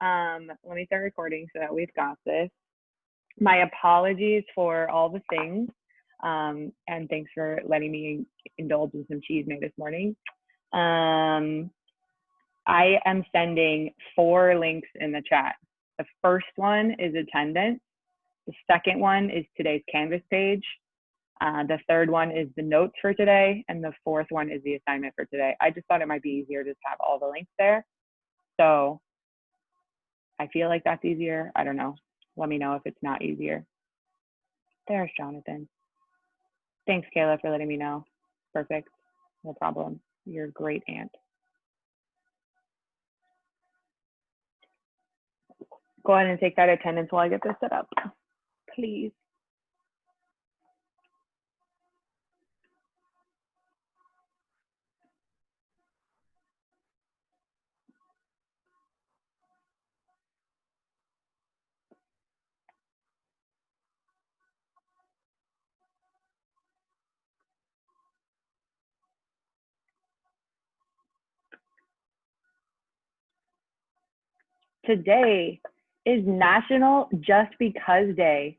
Let me start recording so that we've got this. My apologies for all the things, and thanks for letting me indulge in some cheese made this morning. I am sending 4 links in the chat. The first one is attendance. The second one is today's Canvas page. The third one is the notes for today. And the fourth one is the assignment for today. I just thought it might be easier to have all the links there. So I feel like that's easier. I don't know. Let me know if it's not easier. There's Jonathan. Thanks, Kayla, for letting me know. Perfect. No problem. You're a great aunt. Go ahead and take that attendance while I get this set up, please. Today is National Just Because Day.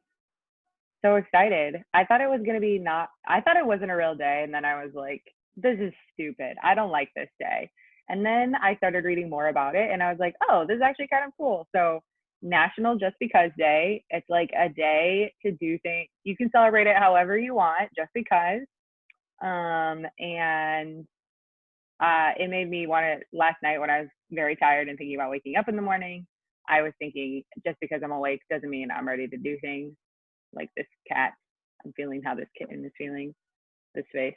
So excited. I thought it was going to be I thought it wasn't a real day. And then I was like, this is stupid. I don't like this day. And then I started reading more about it and I was like, oh, this is actually kind of cool. So National Just Because Day, it's like a day to do things. You can celebrate it however you want, just because. It made me want to, last night when I was very tired and thinking about waking up in the morning, I was thinking, just because I'm awake doesn't mean I'm ready to do things. Like this cat, I'm feeling how this kitten is feeling. This face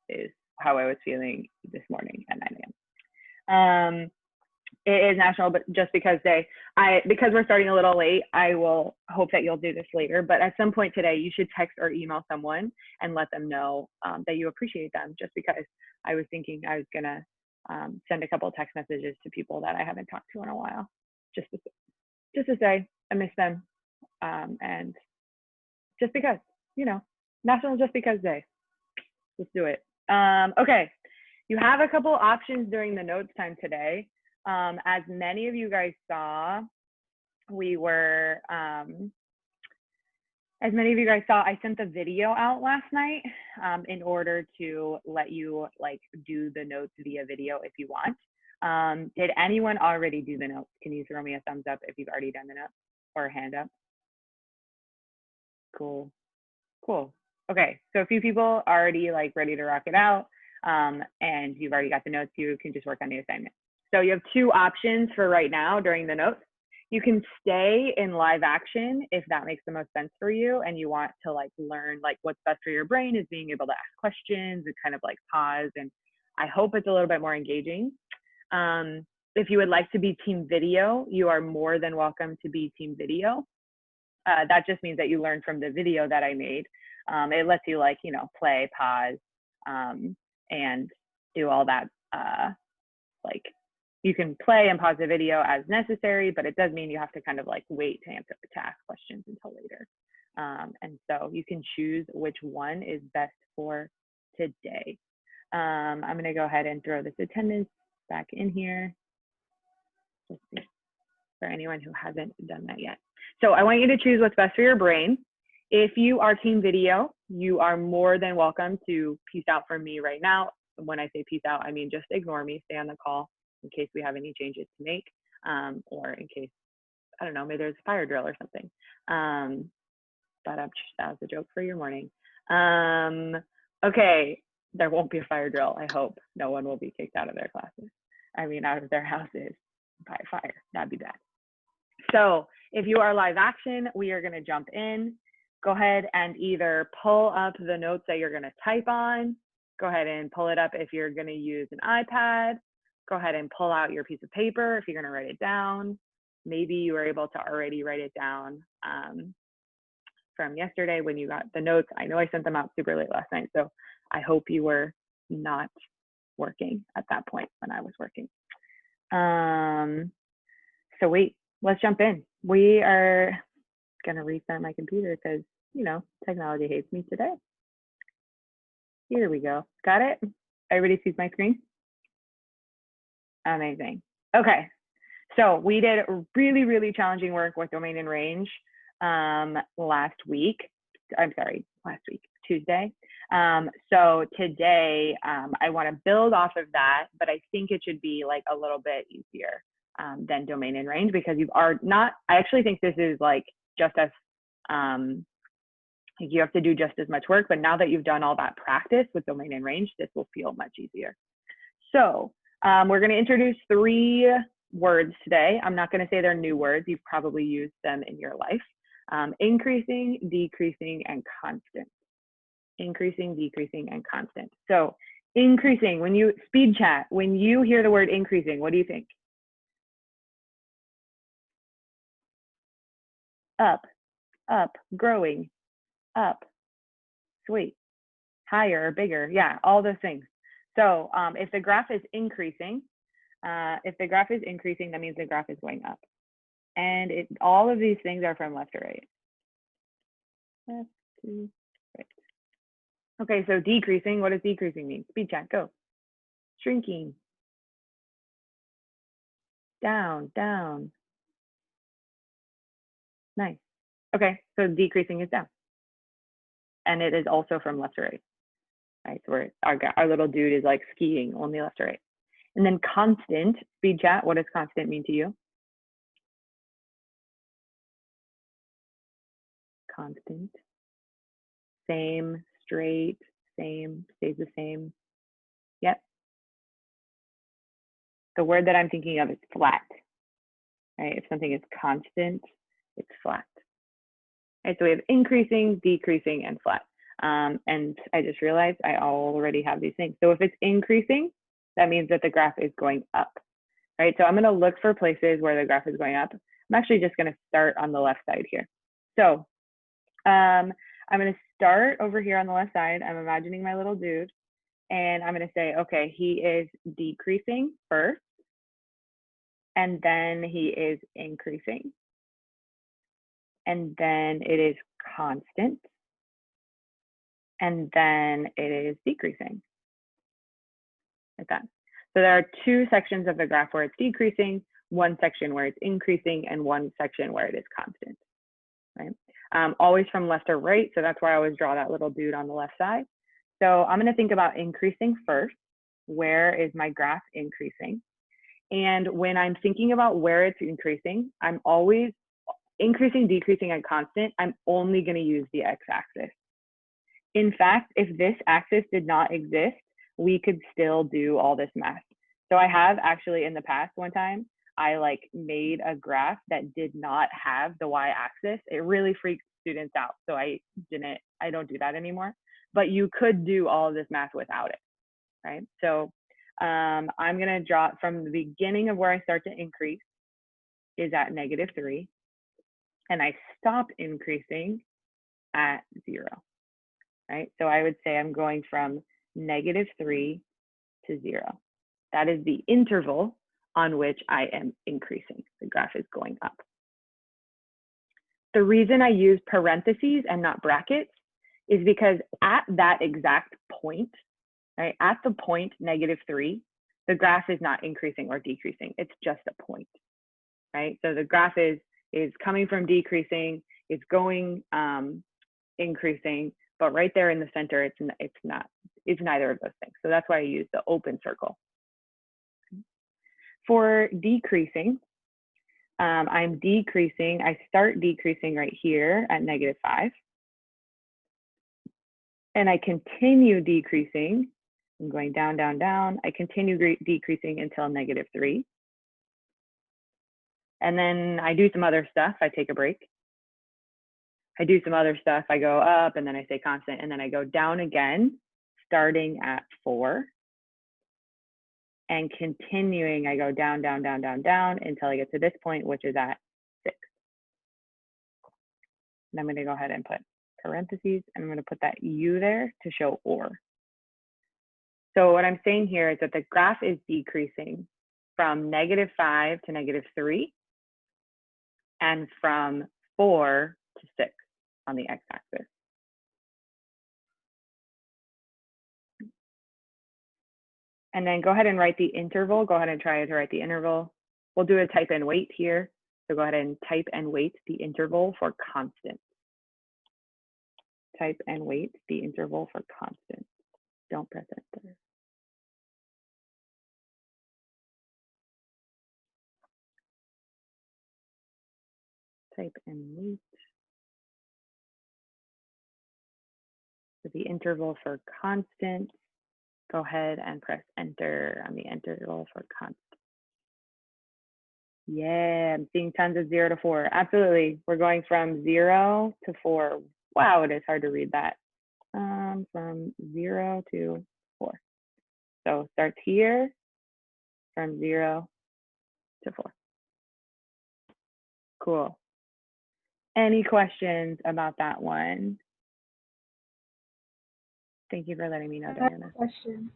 is how I was feeling this morning at 9 a.m. It is National Just Because Day. Because we're starting a little late, I will hope that you'll do this later. But at some point today, you should text or email someone and let them know that you appreciate them. Just because I was thinking I was gonna send a couple of text messages to people that I haven't talked to in a while, just to say I miss them, and just because, National Just Because Day. Let's do it. Okay, you have a couple options during the notes time today. As many of you guys saw, I sent the video out last night in order to let you do the notes via video if you want. Did anyone already do the notes? Can you throw me a thumbs up if you've already done the notes, or a hand up? Cool. Okay, so a few people already ready to rock it out, and you've already got the notes. You can just work on the assignment. So you have 2 options for right now during the notes. You can stay in live action if that makes the most sense for you and you want to learn what's best for your brain is being able to ask questions and kind of pause, and I hope it's a little bit more engaging. If you would like to be team video, you are more than welcome to be team video. That just means that you learn from the video that I made. It lets you play, pause, and do all that. You can play and pause the video as necessary, but it does mean you have to kind of wait to ask questions until later. And so you can choose which one is best for today. I'm gonna go ahead and throw this attendance back in here, just for anyone who hasn't done that yet. So I want you to choose what's best for your brain. If you are team video, you are more than welcome to peace out from me right now. When I say peace out, I mean just ignore me, stay on the call in case we have any changes to make, or in case, I don't know, maybe there's a fire drill or something. But that was a joke for your morning. Okay, there won't be a fire drill, I hope. No one will be kicked out of their classes. I mean, out of their houses by fire. That'd be bad. So if you are live action, we are gonna jump in. Go ahead and either pull up the notes that you're gonna type on. Go ahead and pull it up if you're gonna use an iPad. Go ahead and pull out your piece of paper if you're gonna write it down. Maybe you were able to already write it down from yesterday when you got the notes. I know I sent them out super late last night, so I hope you were not working at that point when I was working. So wait, let's jump in. We are gonna restart my computer because, technology hates me today. Here we go. Got it? Everybody sees my screen? Amazing. Okay, So we did really, really challenging work with domain and range last week. I'm sorry, last week, Tuesday. So today I want to build off of that, but I think it should be like a little bit easier than domain and range, because you are not, I actually think this is like just as, you have to do just as much work, but now that you've done all that practice with domain and range, this will feel much easier. So we're going to introduce 3 words today. I'm not going to say they're new words. You've probably used them in your life. Increasing, decreasing, and constant. Increasing, decreasing, and constant. So increasing, when you speed chat, when you hear the word increasing, what do you think? Up, up, growing, up, sweet, higher, bigger. Yeah, all those things. So if the graph is increasing, that means the graph is going up. And all of these things are from left to right. Left to right. Okay, so decreasing, what does decreasing mean? Speed chat, go. Shrinking. Down, down. Nice. Okay, so decreasing is down. And it is also from left to right. Right, so our little dude is like skiing, only left to right. And then constant, speed chat, what does constant mean to you? Constant. Same, straight, same, stays the same. Yep. The word that I'm thinking of is flat. Right, if something is constant, it's flat. Right, so we have increasing, decreasing, and flat. And I just realized I already have these things. So if it's increasing, that means that the graph is going up. Right, so I'm going to look for places where the graph is going up. I'm actually just going to start on the left side here. So I'm going to start over here on the left side. I'm imagining my little dude, and I'm going to say, okay, he is decreasing first, and then he is increasing, and then it is constant, and then it is decreasing, like that. So there are 2 sections of the graph where it's decreasing, 1 section where it's increasing, and 1 section where it is constant, right? Always from left to right, so that's why I always draw that little dude on the left side. So I'm going to think about increasing first. Where is my graph increasing? And when I'm thinking about where it's increasing, I'm always increasing, decreasing, and constant. I'm only going to use the x-axis. In fact, if this axis did not exist, we could still do all this math. So I have actually in the past one time, I like made a graph that did not have the y-axis. It really freaked students out. So I don't do that anymore. But you could do all of this math without it, right? So I'm going to draw from the beginning of where I start to increase is at -3, and I stop increasing at 0, right? So I would say I'm going from -3 to 0. That is the interval on which I am increasing. The graph is going up. The reason I use parentheses and not brackets is because at that exact point, right, at the point -3, the graph is not increasing or decreasing. It's just a point, right? So the graph is coming from decreasing, it's going increasing, but right there in the center, it's neither of those things. So that's why I use the open circle. For decreasing, I'm decreasing. I start decreasing right here at -5. And I continue decreasing. I'm going down, down, down. I continue decreasing until -3. And then I do some other stuff. I take a break. I do some other stuff. I go up, and then I stay constant, and then I go down again, starting at 4. And continuing, I go down, down, down, down, down until I get to this point, which is at 6. And I'm going to go ahead and put parentheses, and I'm going to put that U there to show or. So what I'm saying here is that the graph is decreasing from -5 to -3, and from 4 to 6 on the x-axis. And then go ahead and write the interval. Go ahead and try to write the interval. We'll do a type and weight here. So go ahead and type and weight the interval for constant. Type and weight the interval for constant. Don't press enter. Type and weight. So the interval for constant. Go ahead and press enter on the interval for constant. Yeah, I'm seeing tons of 0 to 4. Absolutely. We're going from 0 to 4. Wow, it is hard to read that. From 0 to 4. So starts here from 0 to 4. Cool. Any questions about that one? Thank you for letting me know, Diana. I have a question.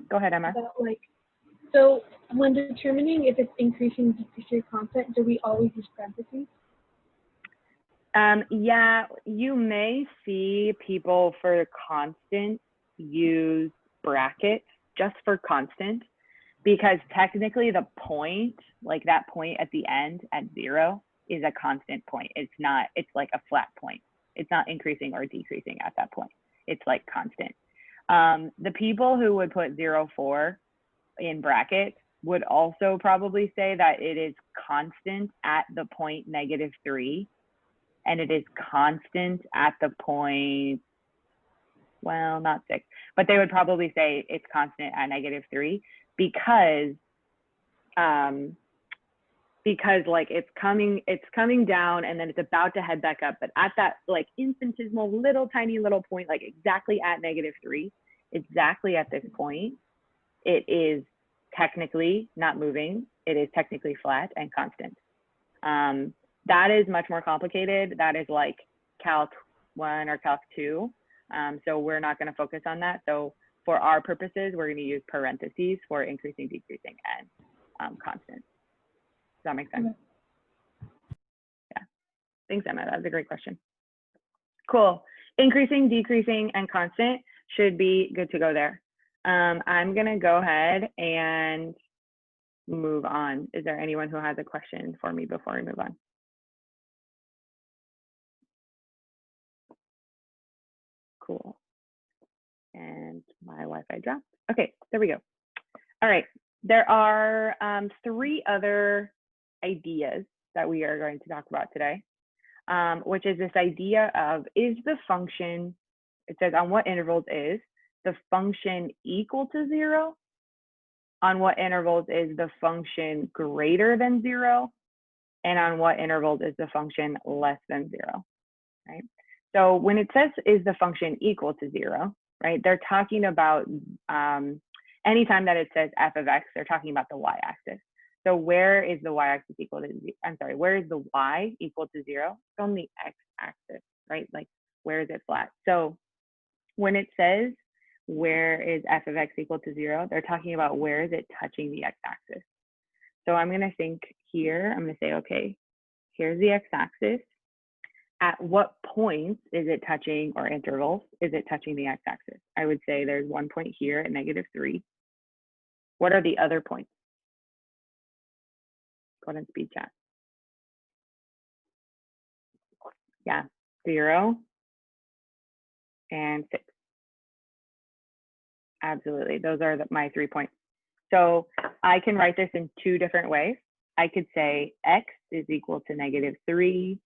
Go ahead, Emma. About, so when determining if it's increasing, decreasing constant, do we always use parentheses? Yeah, you may see people for constant use brackets just for constant, because technically the point, like that point at the end at 0, is a constant point. It's not, it's like a flat point. It's not increasing or decreasing at that point. It's like constant. The people who would put 0, 4 in brackets would also probably say that it is constant at the point -3, and it is constant at the point, well, not 6, but they would probably say it's constant at -3 because like it's coming down and then it's about to head back up, but at that like infinitesimal little tiny little point, like exactly at -3, exactly at this point, it is technically not moving. It is technically flat and constant. That is much more complicated. That is like Calc 1 or Calc 2. So we're not going to focus on that. So for our purposes, we're going to use parentheses for increasing, decreasing, and constant. Does that make sense? Yeah. Thanks, Emma. That was a great question. Cool. Increasing, decreasing, and constant should be good to go there. I'm going to go ahead and move on. Is there anyone who has a question for me before we move on? Cool. And my Wi-Fi dropped. Okay, there we go. All right, there are 3 other ideas that we are going to talk about today, which is this idea of, is the function, it says on what intervals is the function equal to 0? On what intervals is the function greater than 0? And on what intervals is the function less than 0, right? So when it says, is the function equal to 0, right? They're talking about, anytime that it says f of x, they're talking about the y-axis. So where is the y-axis equal to, where is the y equal to 0? It's on the x-axis, right? Like, where is it flat? So when it says, where is f of x equal to 0, they're talking about where is it touching the x-axis. So I'm gonna think here, I'm gonna say, okay, here's the x-axis. At what points is it touching, or intervals, is it touching the x-axis? I would say there's one point here at -3. What are the other points? Go ahead and speed chat. Yeah, 0 and 6. Absolutely, those are my 3 points. So I can write this in 2 different ways. I could say x is equal to -3,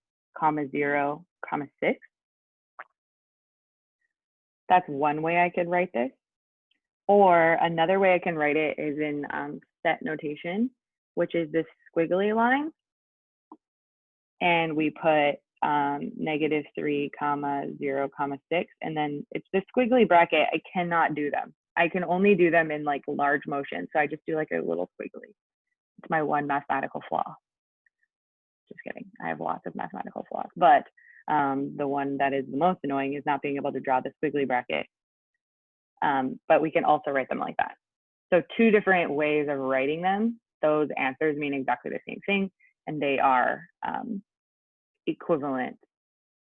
0, 6. That's one way I could write this. Or another way I can write it is in set notation, which is this squiggly line. And we put -3, 0, 6, and then it's the squiggly bracket. I cannot do them. I can only do them in like large motion. So I just do like a little squiggly. It's my one mathematical flaw. Just kidding. I have lots of mathematical flaws, but the one that is the most annoying is not being able to draw the squiggly bracket. But we can also write them like that. So 2 different ways of writing them. Those answers mean exactly the same thing, and they are equivalent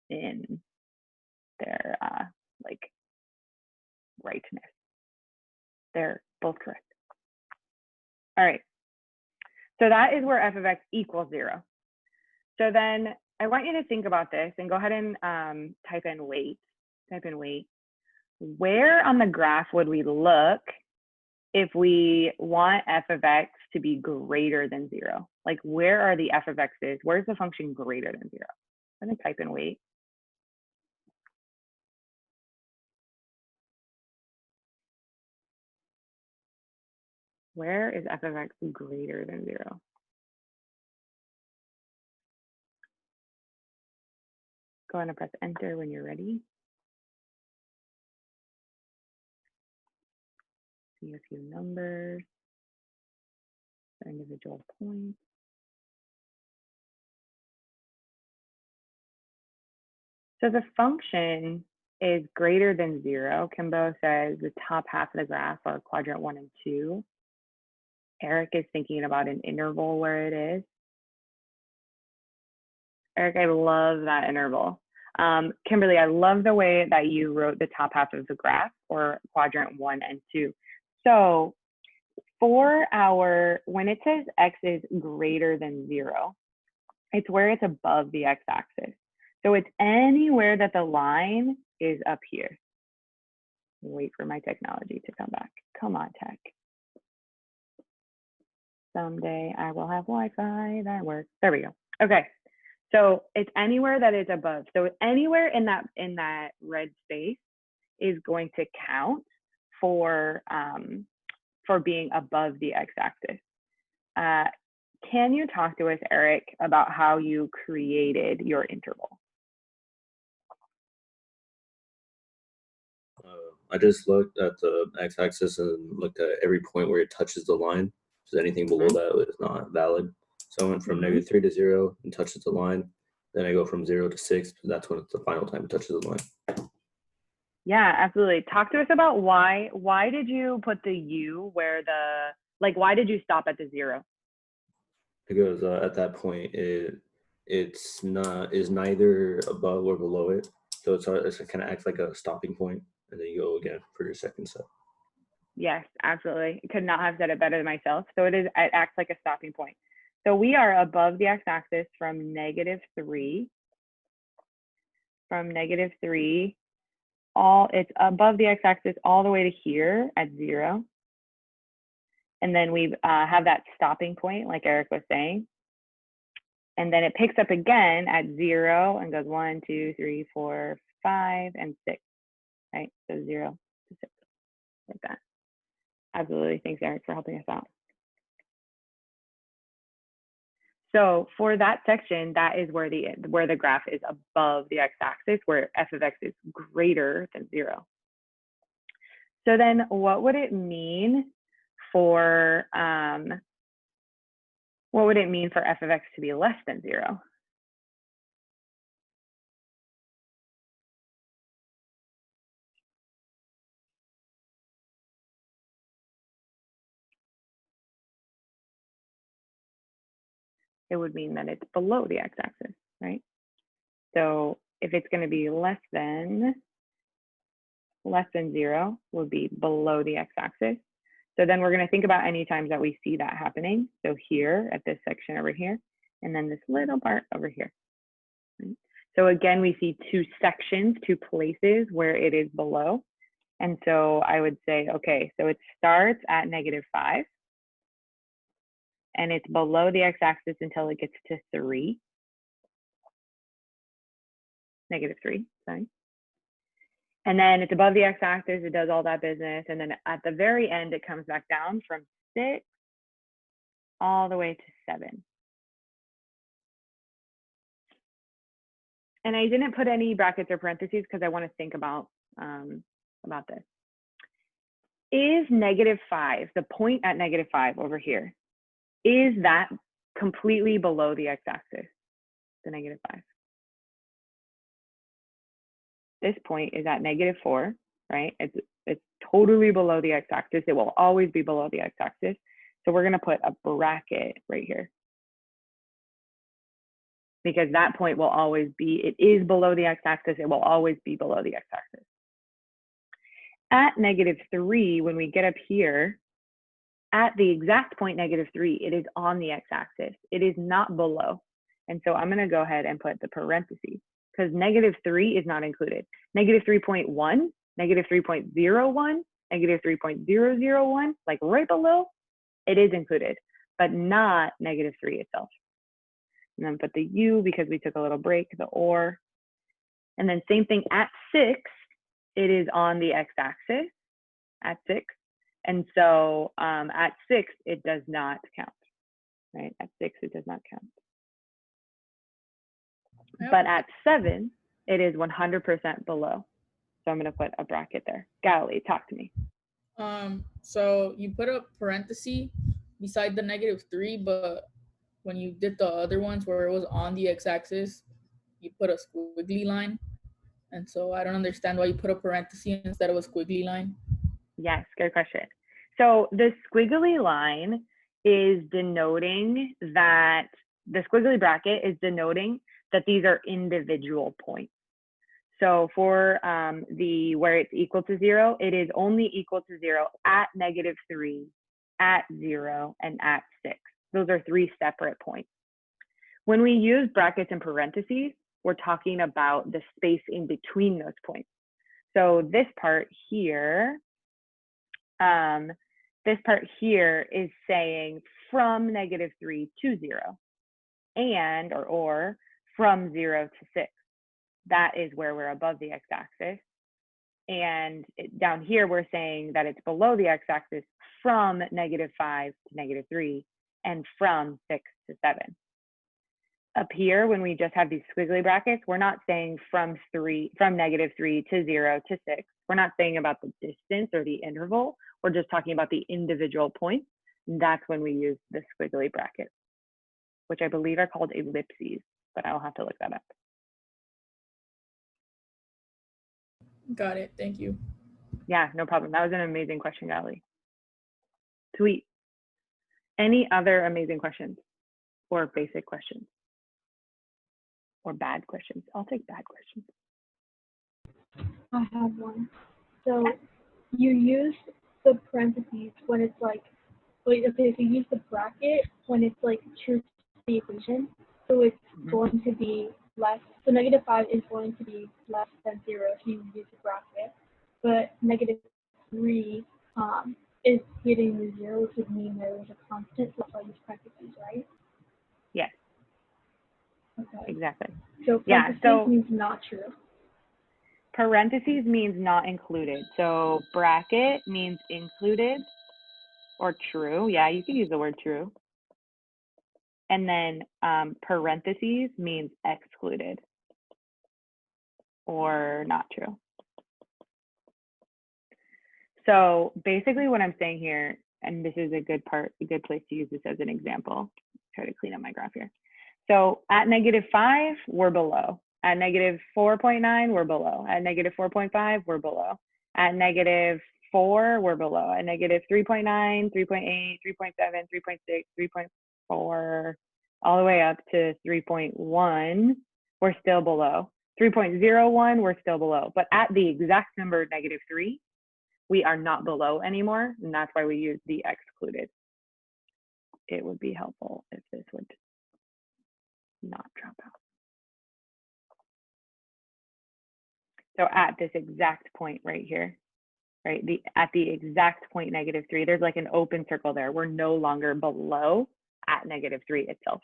in their like rightness. They're both correct. All right. So that is where f of x equals 0. So then I want you to think about this and go ahead and type in weight. Type in weight. Where on the graph would we look if we want f of x to be greater than 0? Like, where are the f of x's? Where's the function greater than 0? I'm going to type in weight. Where is f of x greater than 0? Go ahead and press enter when you're ready. See a few numbers for individual points. So the function is greater than 0. Kimbo says the top half of the graph are quadrant 1 and 2. Eric is thinking about an interval where it is. Eric, I love that interval. Kimberly, I love the way that you wrote the top half of the graph, or quadrant 1 and 2. So for when it says x is greater than 0, it's where it's above the x-axis. So it's anywhere that the line is up here. Wait for my technology to come back. Come on, tech. Someday I will have Wi-Fi that works. There we go. Okay. So it's anywhere that is above. So anywhere in that red space is going to count for being above the x-axis. Can you talk to us, Eric, about how you created your interval? I just looked at the x-axis and looked at every point where it touches the line. So anything below that is not valid. So I went from -3 to 0 and touches the line. Then I go from 0 to 6. That's when it's the final time it touches the line. Yeah, absolutely. Talk to us about why did you put the U where why did you stop at the 0? Because at that point is neither above or below it. So it kind of acts like a stopping point, and then you go again for your second set. Yes, absolutely. Could not have said it better than myself. So it acts like a stopping point. So we are above the x-axis from -3. From -3, it's above the x-axis all the way to here at 0. And then we have that stopping point, like Eric was saying. And then it picks up again at 0 and goes 1, 2, 3, 4, 5, and 6, right? So 0 to 6, like that. Absolutely. Thanks, Eric, for helping us out. So for that section, that is where the graph is above the x-axis, where f of x is greater than 0. So then what would it mean for f of x to be less than 0? It would mean that it's below the x-axis, right? So if it's going to be less than 0, would be below the x-axis. So then we're going to think about any times that we see that happening. So here at this section over here, and then this little part over here. Right? So again, we see two places where it is below. And so I would say, okay, so it starts at -5. And it's below the x-axis until it gets to 3. -3, sorry. And then it's above the x-axis, it does all that business. And then at the very end, it comes back down from 6 all the way to 7. And I didn't put any brackets or parentheses because I want to think about this. Is -5, the point at -5 over here, is that completely below the x-axis, the -5? This point is at -4, right? It's totally below the x-axis. It will always be below the x-axis. So we're going to put a bracket right here, because that point will always be, it is below the x-axis. It will always be below the x-axis. At -3, when we get up here, at the exact point -3, it is on the x-axis. It is not below. And so I'm going to go ahead and put the parentheses because -3 is not included. -3.1, -3.01, -3.001, like right below, it is included, but not -3 itself. And then put the U because we took a little break, the or. And then same thing at 6, it is on the x-axis at 6. And so at 6, it does not count, right? At 6, it does not count. Yep. But at 7, it is 100% below. So I'm going to put a bracket there. Galilee, talk to me. So you put a parenthesis beside the -3, but when you did the other ones where it was on the x-axis, you put a squiggly line. And so I don't understand why you put a parenthesis instead of a squiggly line. Yes, good question. So the squiggly line is denoting that the squiggly bracket is denoting that these are individual points. So for the where it's equal to 0, it is only equal to 0 at -3, at 0, and at 6. Those are 3 separate points. When we use brackets and parentheses, we're talking about the space in between those points. So this part here, is saying from -3 to 0, and or from 0 to 6. That is where we're above the x-axis. And down here, we're saying that it's below the x-axis from -5 to -3 and from 6 to 7. Up here, when we just have these squiggly brackets, we're not saying from -3 to 0 to 6. We're not saying about the distance or the interval. We're just talking about the individual points. And that's when we use the squiggly brackets, which I believe are called ellipses, but I'll have to look that up. Got it. Thank you. Yeah, no problem. That was an amazing question, Gally. Sweet. Any other amazing questions or basic questions or bad questions? I'll take bad questions. I have one. So you use the parentheses when it's like, wait, okay, so you use the bracket when it's like true to the equation. So it's going to be less, so -5 is going to be less than 0 if you use the bracket. But -3 is hitting the 0, which would mean there is a constant, so that's why I use parentheses, right? Yes, Okay. exactly. So Yeah, parentheses means not true. Parentheses means not included. So bracket means included or true. Yeah, you can use the word true. And then parentheses means excluded or not true. So basically what I'm saying here, and this is a good place to use this as an example. Try to clean up my graph here. So at -5, we're below. At -4.9, we're below. At -4.5, we're below. At -4, we're below. At -3.9, 3.8, 3.7, 3.6, 3.4, all the way up to 3.1, we're still below. 3.01, we're still below. But at the exact number -3, we are not below anymore, and that's why we use the excluded. It would be helpful if this would not drop out. So at this exact point right here, right, at the exact point -3, there's like an open circle there. We're no longer below at -3 itself.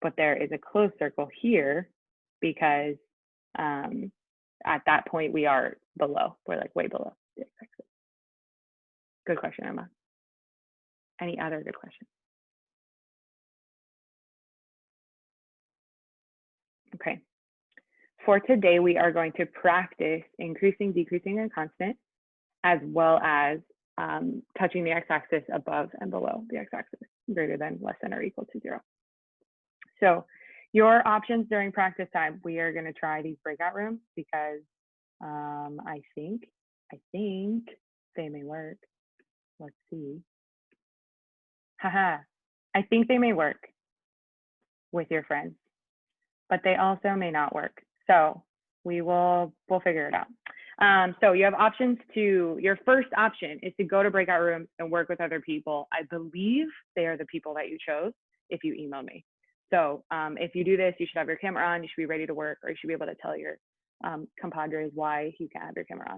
But there is a closed circle here because at that point we are below. We're like way below the x-axis. Good question, Emma. Any other good questions? Okay. For today, we are going to practice increasing, decreasing, and constant, as well as touching the x-axis above and below the x-axis, greater than, less than, or equal to 0. So your options during practice time, we are going to try these breakout rooms because I think they may work. Let's see. Haha, I think they may work with your friends, but they also may not work. So we'll figure it out. So you have options your first option is to go to breakout rooms and work with other people. I believe they are the people that you chose if you emailed me. So if you do this, you should have your camera on, you should be ready to work, or you should be able to tell your compadres why you can't have your camera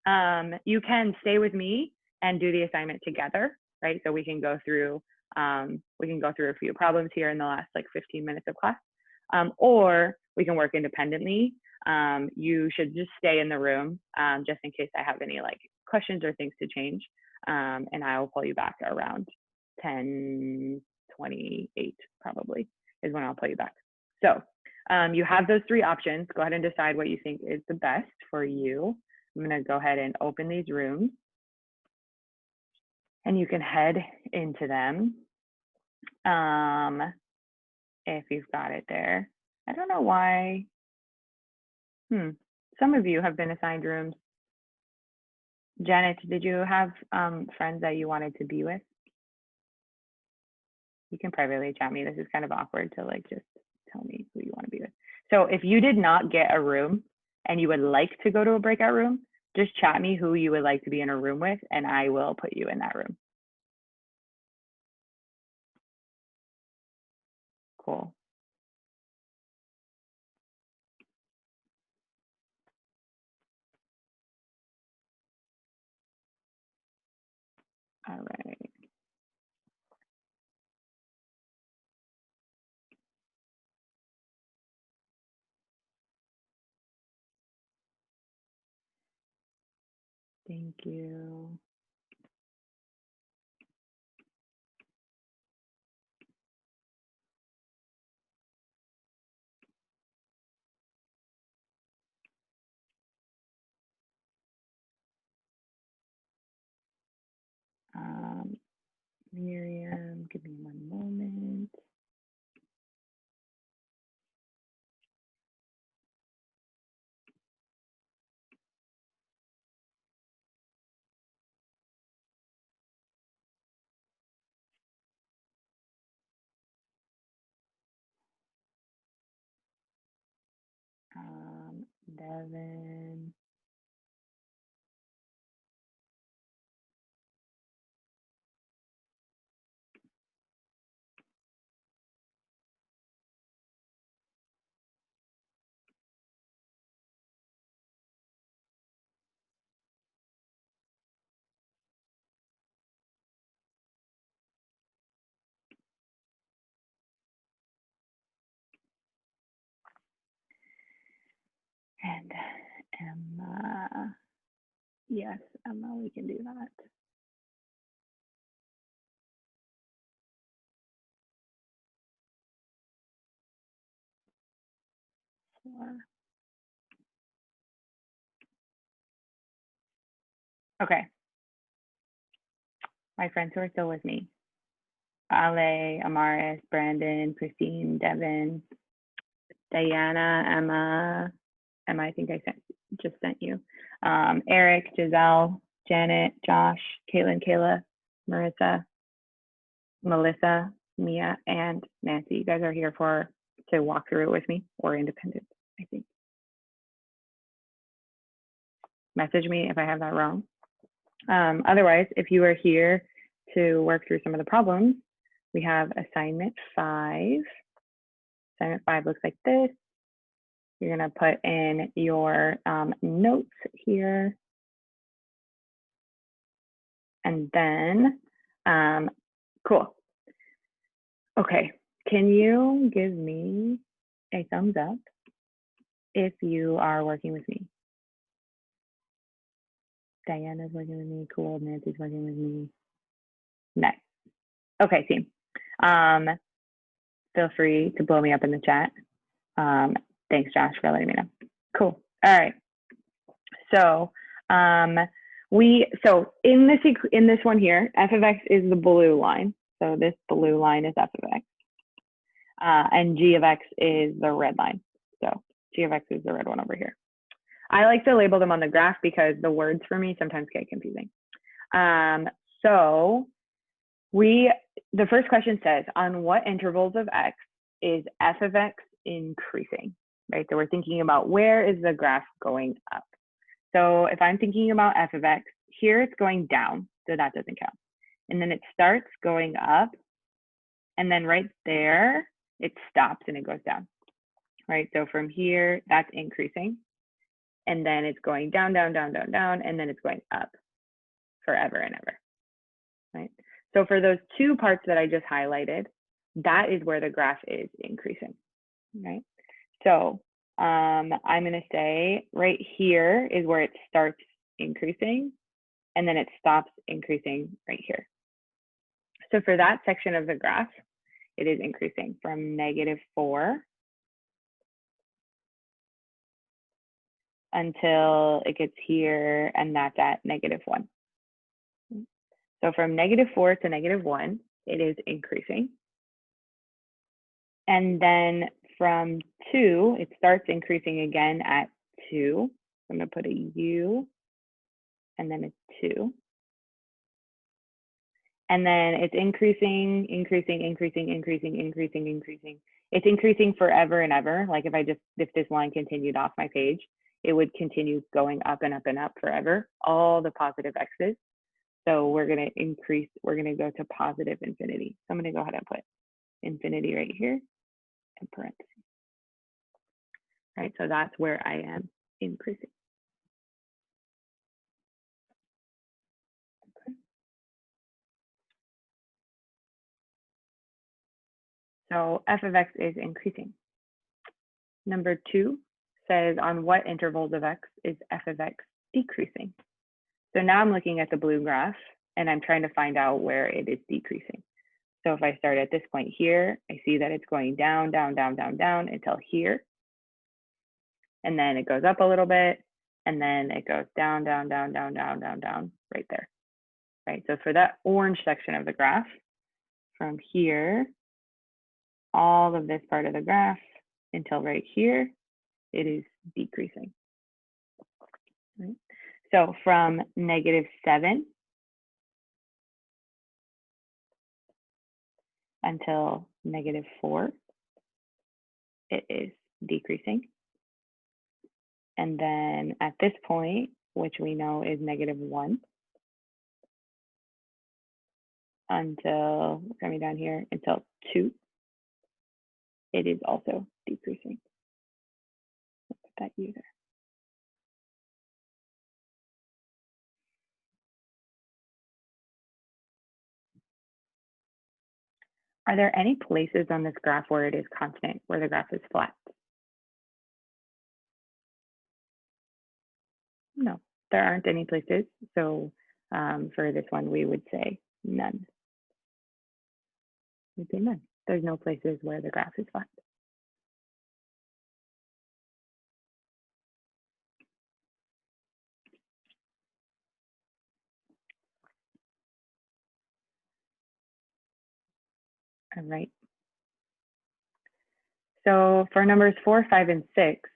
on. You can stay with me and do the assignment together, right? So we can go through a few problems here in the last like 15 minutes of class, or we can work independently. You should just stay in the room just in case I have any like questions or things to change, and I will pull you back around 10:28 probably is when I'll pull you back. So you have those three options. Go ahead and decide what you think is the best for you. I'm gonna go ahead and open these rooms and you can head into them if you've got it there. I don't know why. Some of you have been assigned rooms. Janet, did you have friends that you wanted to be with? You can privately chat me. This is kind of awkward to like just tell me who you want to be with. So if you did not get a room and you would like to go to a breakout room, just chat me who you would like to be in a room with and I will put you in that room. Cool. All right. Thank you. Miriam, give me one moment. Devin. And Emma. Yes, Emma, we can do that. Sure. Okay. My friends who are still with me. Ale, Amaris, Brandon, Christine, Devin, Diana, Emma, I think I just sent you. Eric, Giselle, Janet, Josh, Caitlin, Kayla, Marissa, Melissa, Mia, and Nancy. You guys are here to walk through it with me or independent, I think. Message me if I have that wrong. Otherwise, if you are here to work through some of the problems, we have assignment 5. Assignment 5 looks like this. You're gonna put in your notes here. And then, cool. Okay, can you give me a thumbs up if you are working with me? Diana's working with me, cool, Nancy's working with me. Nice. Okay, team. Feel free to blow me up in the chat. Thanks, Josh, for letting me know. Cool. All right. So in this one here, f of x is the blue line. So this blue line is f of x. And g of x is the red line. So g of x is the red one over here. I like to label them on the graph because the words for me sometimes get confusing. So the first question says, on what intervals of x is f of x increasing, right? So we're thinking about where is the graph going up? So if I'm thinking about f of x, here it's going down, so that doesn't count. And then it starts going up, and then right there, it stops and it goes down, right? So from here, that's increasing. And then it's going down, down, down, down, down, and then it's going up forever and ever, right? So for those two parts that I just highlighted, that is where the graph is increasing, right? So I'm gonna say right here is where it starts increasing, and then it stops increasing right here. So for that section of the graph, it is increasing from -4 until it gets here, and that's at -1. So from -4 to -1, it is increasing. And then from 2, it starts increasing again at 2. I'm going to put a U and then a 2. And then it's increasing, increasing, increasing, increasing, increasing, increasing. It's increasing forever and ever. Like if this line continued off my page, it would continue going up and up and up forever, all the positive x's. So we're going to increase, we're going to go to positive infinity. So I'm going to go ahead and put infinity right here in parentheses. Right, so that's where I am increasing. Okay. So f of x is increasing. Number 2 says, on what intervals of x is f of x decreasing? So now I'm looking at the blue graph and I'm trying to find out where it is decreasing. So if I start at this point here, I see that it's going down, down, down, down, down until here. And then it goes up a little bit, and then it goes down, down, down, down, down, down, down, right there. Right, so for that orange section of the graph, from here, all of this part of the graph until right here, it is decreasing. Right? So from -7 until -4, it is decreasing. And then at this point, which we know is -1, until, coming down here, until 2, it is also decreasing. Let's put that U there. Are there any places on this graph where it is constant, where the graph is flat? No, there aren't any places. So for this one, we would say none. We'd say none. There's no places where the graph is flat. All right. So for numbers 4, 5, and 6,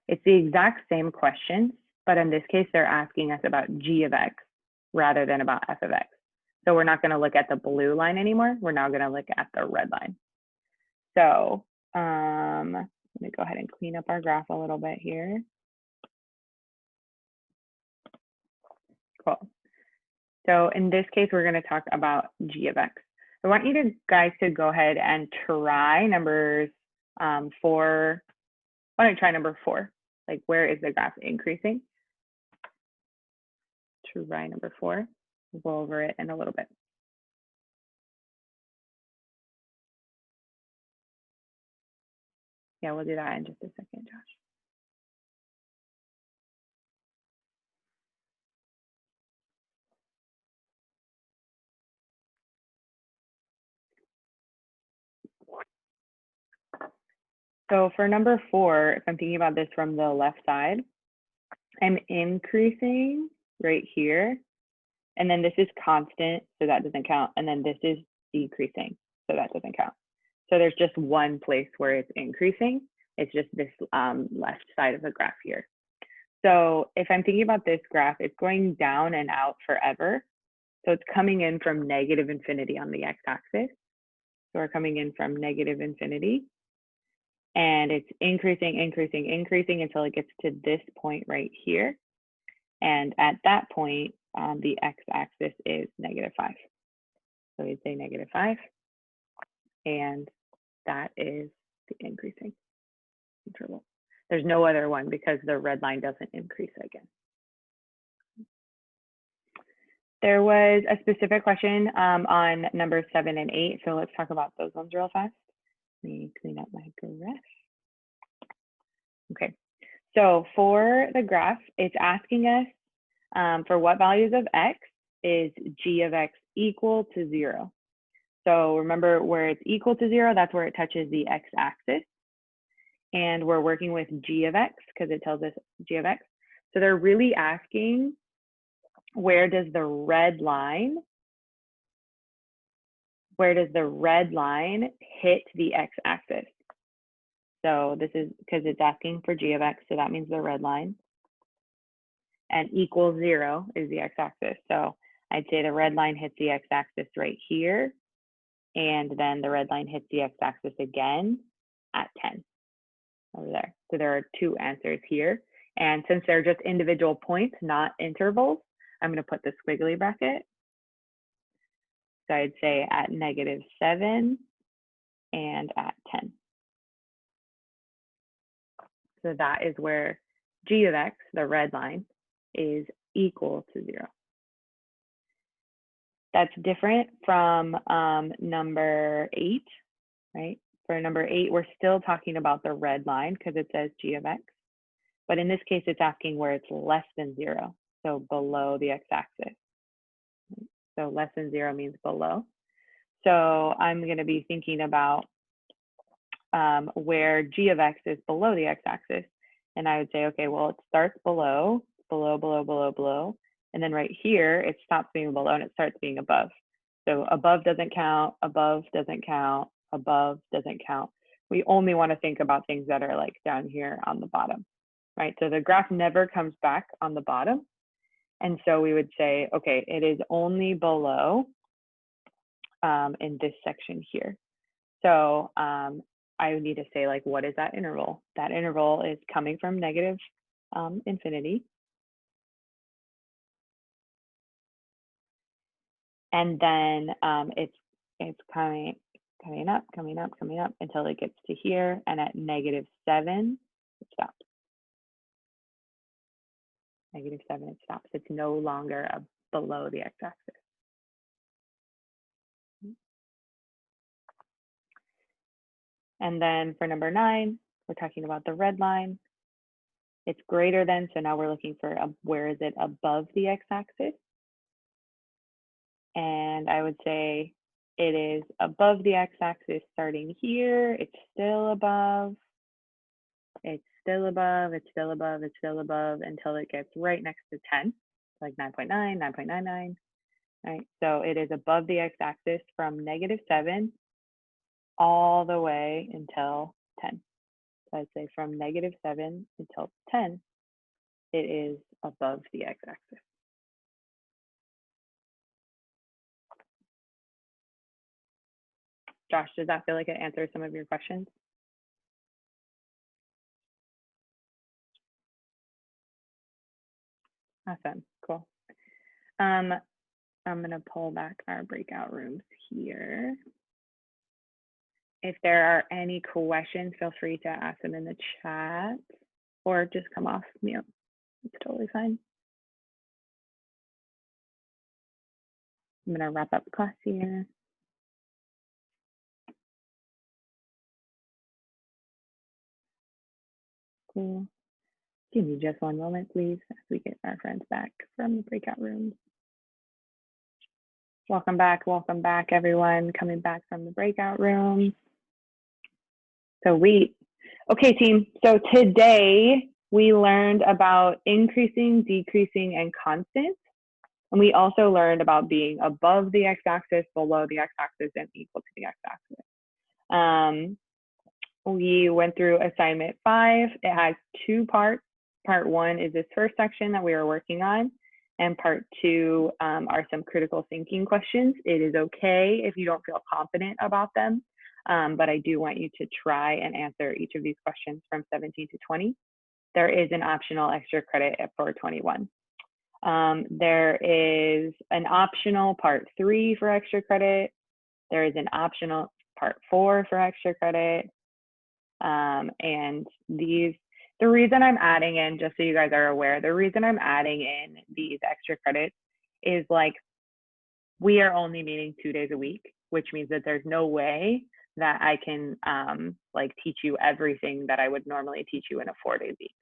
it's the exact same questions, but in this case, they're asking us about g of x rather than about f of x. So we're not going to look at the blue line anymore. We're now going to look at the red line. So let me go ahead and clean up our graph a little bit here. Cool. So in this case, we're going to talk about g of x. I want you guys to go ahead and try numbers 4. Why don't you try number 4? Like, where is the graph increasing? Try number 4. We'll go over it in a little bit. Yeah, we'll do that in just a second, Josh. So for number 4, if I'm thinking about this from the left side, I'm increasing right here. And then this is constant, so that doesn't count. And then this is decreasing, so that doesn't count. So there's just one place where it's increasing. It's just this left side of the graph here. So if I'm thinking about this graph, it's going down and out forever. So it's coming in from negative infinity on the x-axis. So we're coming in from negative infinity. And it's increasing, increasing, increasing until it gets to this point right here. And at that point, the x-axis is -5. So we'd say -5, and that is the increasing interval. There's no other one because the red line doesn't increase again. There was a specific question on numbers 7 and 8, so let's talk about those ones real fast. Let me clean up my graph. Okay, so for the graph, it's asking us for what values of x is g of x equal to 0. So remember, where it's equal to 0, that's where it touches the x-axis. And we're working with g of x because it tells us g of x. So they're really asking, where does the red line hit the x-axis? So this is because it's asking for g of x, so that means the red line. And equals 0 is the x-axis. So I'd say the red line hits the x-axis right here, and then the red line hits the x-axis again at 10 over there. So there are 2 answers here. And since they're just individual points, not intervals, I'm going to put the squiggly bracket. So I'd say at -7 and at 10. So that is where g of x, the red line, is equal to 0. That's different from number 8, right? For number 8, we're still talking about the red line because it says g of x. But in this case, it's asking where it's less than 0, so below the x-axis. So less than 0 means below. So I'm going to be thinking about where g of x is below the x-axis. And I would say, okay, well, it starts below, and then right here, it stops being below and it starts being above. So above doesn't count, above doesn't count, above doesn't count. We only want to think about things that are like down here on the bottom, right? So the graph never comes back on the bottom. And so we would say, okay, it is only below in this section here. So I would need to say, like, what is that interval? That interval is coming from negative infinity. And then it's coming up until it gets to here. And at -7, it stops. -7, it stops. It's no longer below the x-axis. And then for number 9, we're talking about the red line. It's greater than, so now we're looking for where is it above the x-axis? And I would say it is above the x-axis starting here. It's still above. It's still above, it's still above, it's still above until it gets right next to 10, like 9.9, 9.99, right? So it is above the x-axis from -7 all the way until 10. So I'd say from -7 until 10, it is above the x-axis. Josh, does that feel like it answers some of your questions? Awesome, cool. I'm gonna pull back our breakout rooms here. If there are any questions, feel free to ask them in the chat or just come off mute. It's totally fine. I'm gonna wrap up class here. Cool. Give me just one moment, please, as we get our friends back from the breakout rooms. Welcome back, everyone, coming back from the breakout rooms. So okay, team, so today we learned about increasing, decreasing, and constant. And we also learned about being above the x-axis, below the x-axis, and equal to the x-axis. We went through assignment 5. It has 2 parts. Part 1 is this first section that we are working on, and part 2 are some critical thinking questions. It is okay if you don't feel confident about them, but I do want you to try and answer each of these questions from 17 to 20. There is an optional extra credit for 21. There is an optional part 3 for extra credit. There is an optional part 4 for extra credit. And the reason I'm adding in, just so you guys are aware, the reason I'm adding in these extra credits is like, we are only meeting 2 days a week, which means that there's no way that I can like teach you everything that I would normally teach you in a 4-day week.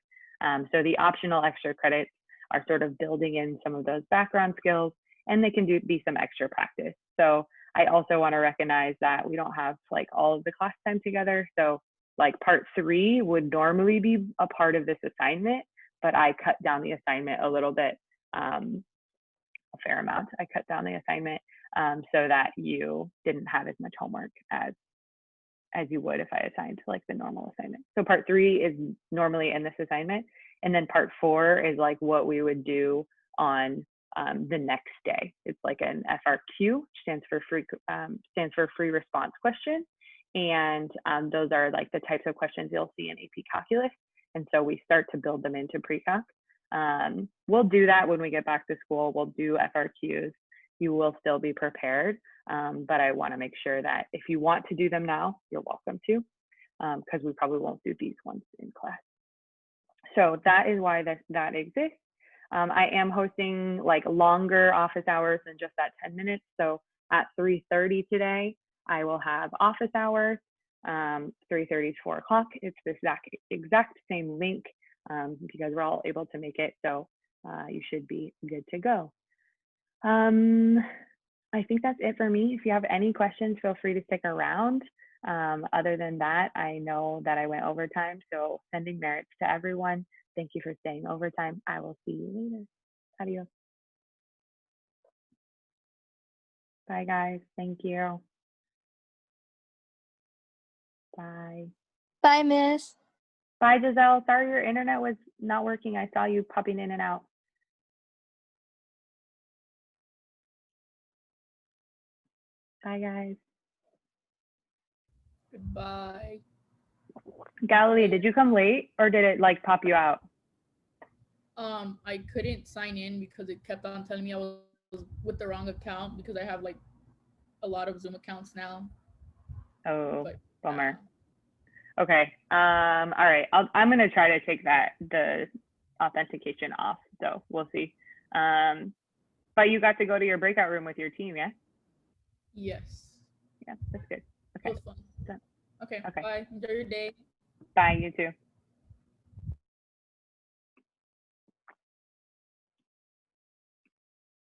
So the optional extra credits are sort of building in some of those background skills, and they can be some extra practice. So I also want to recognize that we don't have like all of the class time together. So like part 3 would normally be a part of this assignment, but I cut down the assignment a little bit, a fair amount. I cut down the assignment so that you didn't have as much homework as you would if I assigned like the normal assignment. So part 3 is normally in this assignment. And then part 4 is like what we would do on the next day. It's like an FRQ, which stands for free response question. And those are like the types of questions you'll see in AP Calculus. And so we start to build them into Precalc. We'll do that when we get back to school. We'll do FRQs. You will still be prepared. But I want to make sure that if you want to do them now, you're welcome to, because we probably won't do these ones in class. So that is why that exists. I am hosting like longer office hours than just that 10 minutes. So at 3:30 today, I will have office hours. 3:30 to 4 o'clock. It's this exact same link. You guys were all able to make it, so you should be good to go. I think that's it for me. If you have any questions, feel free to stick around. Other than that, I know that I went overtime, so sending merits to everyone. Thank you for staying overtime. I will see you later. Adios. Bye, guys. Thank you. Bye. Bye, Miss. Bye, Giselle. Sorry your internet was not working. I saw you popping in and out. Bye, guys. Goodbye. Galilee, did you come late or did it like pop you out? I couldn't sign in because it kept on telling me I was with the wrong account because I have like a lot of Zoom accounts now. Oh, But, bummer. Okay. All right. I'm gonna try to take the authentication off. So we'll see. But you got to go to your breakout room with your team, yeah? Yes. Yeah, that's good. It Okay. was fun. Done. Okay. Okay. Bye. Enjoy your day. Bye. You too.